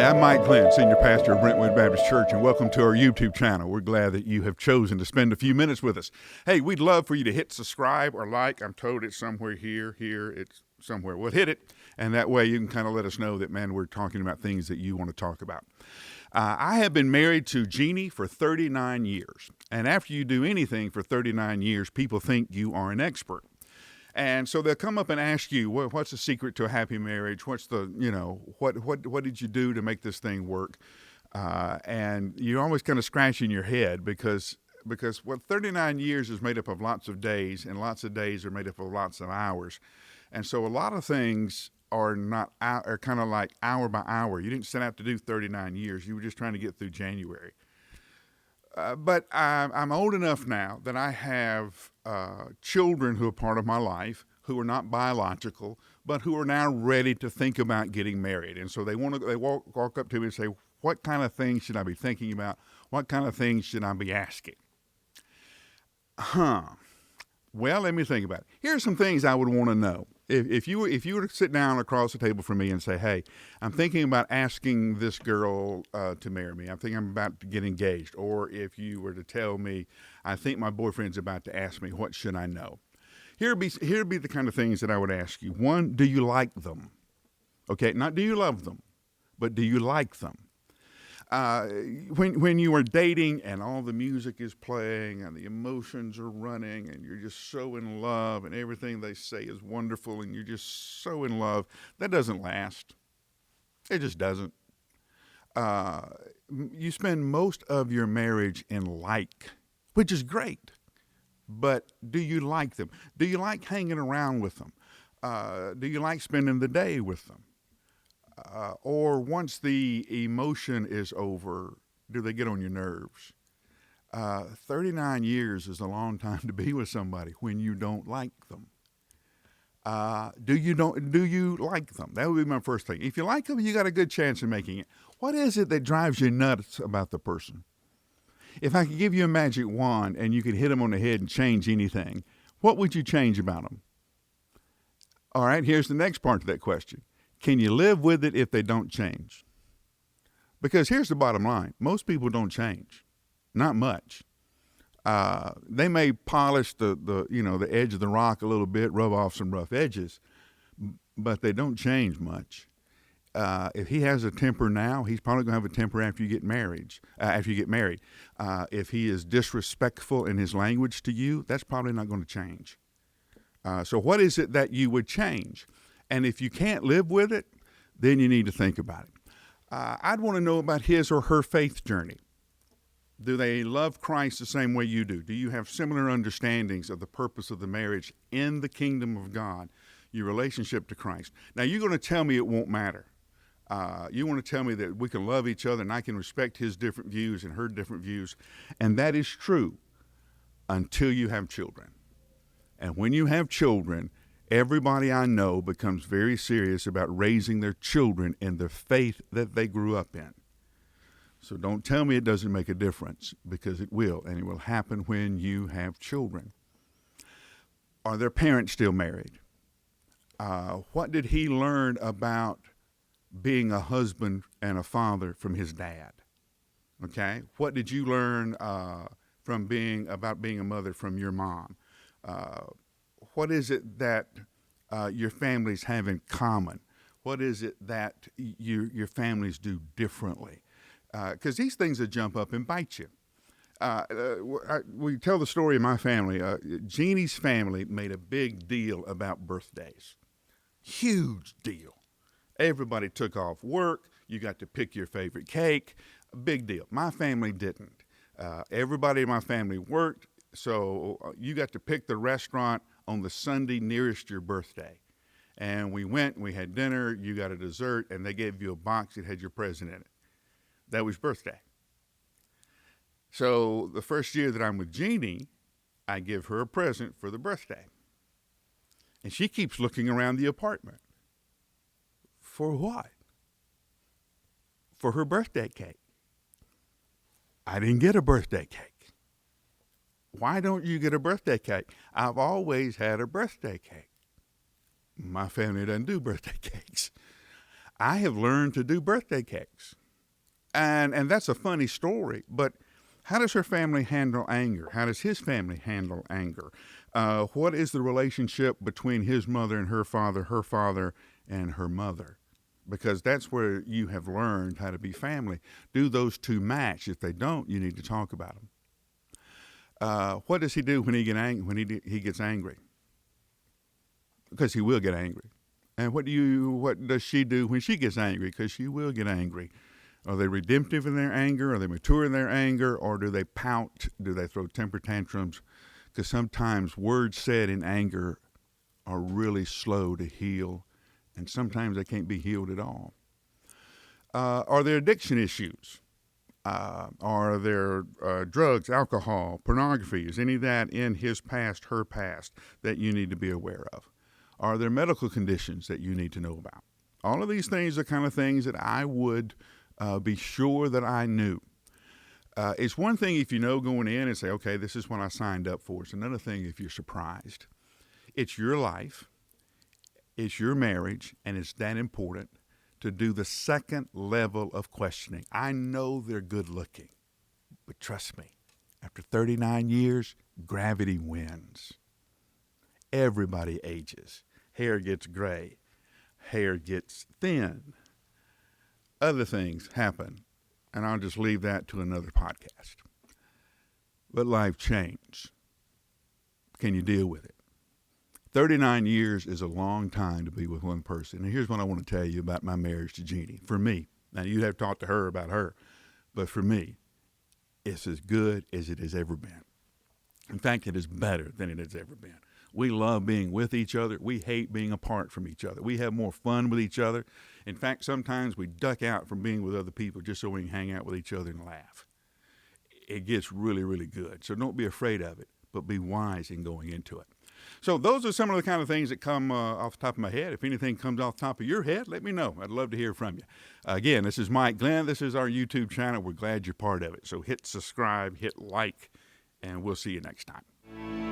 Hi, I'm Mike Glenn, Senior Pastor of Brentwood Baptist Church, and welcome to our YouTube channel. We're glad that you have chosen to spend a few minutes with us. Hey, we'd love for you to hit subscribe or like. I'm told it's somewhere here, it's somewhere. Well, hit it, and that way you can kind of let us know that, man, we're talking about things that you want to talk about. I have been married to Jeannie for 39 years, and after you do anything for 39 years, people think you are an expert. And so they'll come up and ask you, well, what's the secret to a happy marriage? What's the, what did you do to make this thing work? And you're always kind of scratching your head because 39 years is made up of lots of days, and lots of days are made up of lots of hours. And so a lot of things are kind of like hour by hour. You didn't set out to do 39 years. You were just trying to get through January. But I'm old enough now that I have children who are part of my life who are not biological, but who are now ready to think about getting married. And so they walk up to me and say, what kind of things should I be thinking about? What kind of things should I be asking? Well, let me think about it. Here's some things I would want to know. If you were to sit down across the table from me and say, hey, I'm thinking about asking this girl to marry me. I'm thinking I'm about to get engaged. Or if you were to tell me, I think my boyfriend's about to ask me, what should I know? Here'd be the kind of things that I would ask you. One, do you like them? Okay, not do you love them, but do you like them? When you are dating and all the music is playing and the emotions are running and you're just so in love and everything they say is wonderful and you're just so in love, that doesn't last. It just doesn't. You spend most of your marriage in like, which is great, but do you like them? Do you like hanging around with them? Do you like spending the day with them? Or once the emotion is over, do they get on your nerves? 39 years is a long time to be with somebody when you don't like them. Do you like them? That would be my first thing. If you like them, you got a good chance of making it. What is it that drives you nuts about the person? If I could give you a magic wand and you could hit them on the head and change anything, what would you change about them? All right, here's the next part of that question. Can you live with it if they don't change? Because here's the bottom line. Most people don't change. Not much. They may polish the edge of the rock a little bit, rub off some rough edges, but they don't change much. If he has a temper now, he's probably going to have a temper after you get married. If he is disrespectful in his language to you, that's probably not going to change. So what is it that you would change? And if you can't live with it, then you need to think about it. I'd want to know about his or her faith journey. Do they love Christ the same way you do? Do you have similar understandings of the purpose of the marriage in the kingdom of God, your relationship to Christ? Now, you're going to tell me it won't matter. You want to tell me that we can love each other and I can respect his different views and her different views. And that is true until you have children. And when you have children, everybody I know becomes very serious about raising their children in the faith that they grew up in. So don't tell me it doesn't make a difference, because it will, and it will happen when you have children. Are their parents still married? What did he learn about being a husband and a father from his dad? Okay? What did you learn about being a mother from your mom? What is it that your families have in common? What is it that your families do differently? Because these things that jump up and bite you. We tell the story of my family. Jeannie's family made a big deal about birthdays. Huge deal. Everybody took off work. You got to pick your favorite cake. Big deal. My family didn't. Everybody in my family worked, so you got to pick the restaurant on the Sunday nearest your birthday. And we went, we had dinner, you got a dessert, and they gave you a box that had your present in it. That was birthday. So the first year that I'm with Jeannie, I give her a present for the birthday. And she keeps looking around the apartment. For what? For her birthday cake. I didn't get a birthday cake. Why don't you get a birthday cake? I've always had a birthday cake. My family doesn't do birthday cakes. I have learned to do birthday cakes. And that's a funny story, but how does her family handle anger? How does his family handle anger? What is the relationship between his mother and her father and her mother? Because that's where you have learned how to be family. Do those two match? If they don't, you need to talk about them. What does he do when he gets angry? Because he will get angry. And what does she do when she gets angry? Because she will get angry. Are they redemptive in their anger? Are they mature in their anger? Or do they pout? Do they throw temper tantrums? Because sometimes words said in anger are really slow to heal, and sometimes they can't be healed at all. Are there addiction issues? Are there drugs, alcohol, pornography? Is any of that in his past, her past, that you need to be aware of? Are there medical conditions that you need to know about? All of these things are kind of things that I would be sure that I knew. It's one thing if you know going in and say, okay, this is what I signed up for. It's another thing if you're surprised. It's your life, it's your marriage, and it's that important to do the second level of questioning. I know they're good looking, but trust me, after 39 years, gravity wins. Everybody ages. Hair gets gray. Hair gets thin. Other things happen, and I'll just leave that to another podcast. But life changed. Can you deal with it? 39 years is a long time to be with one person. And here's what I want to tell you about my marriage to Jeannie. For me, now you have talked to her about her, but for me, it's as good as it has ever been. In fact, it is better than it has ever been. We love being with each other. We hate being apart from each other. We have more fun with each other. In fact, sometimes we duck out from being with other people just so we can hang out with each other and laugh. It gets really, really good. So don't be afraid of it, but be wise in going into it. So those are some of the kind of things that come off the top of my head. If anything comes off the top of your head, let me know. I'd love to hear from you. Again, this is Mike Glenn. This is our YouTube channel. We're glad you're part of it. So hit subscribe, hit like, and we'll see you next time.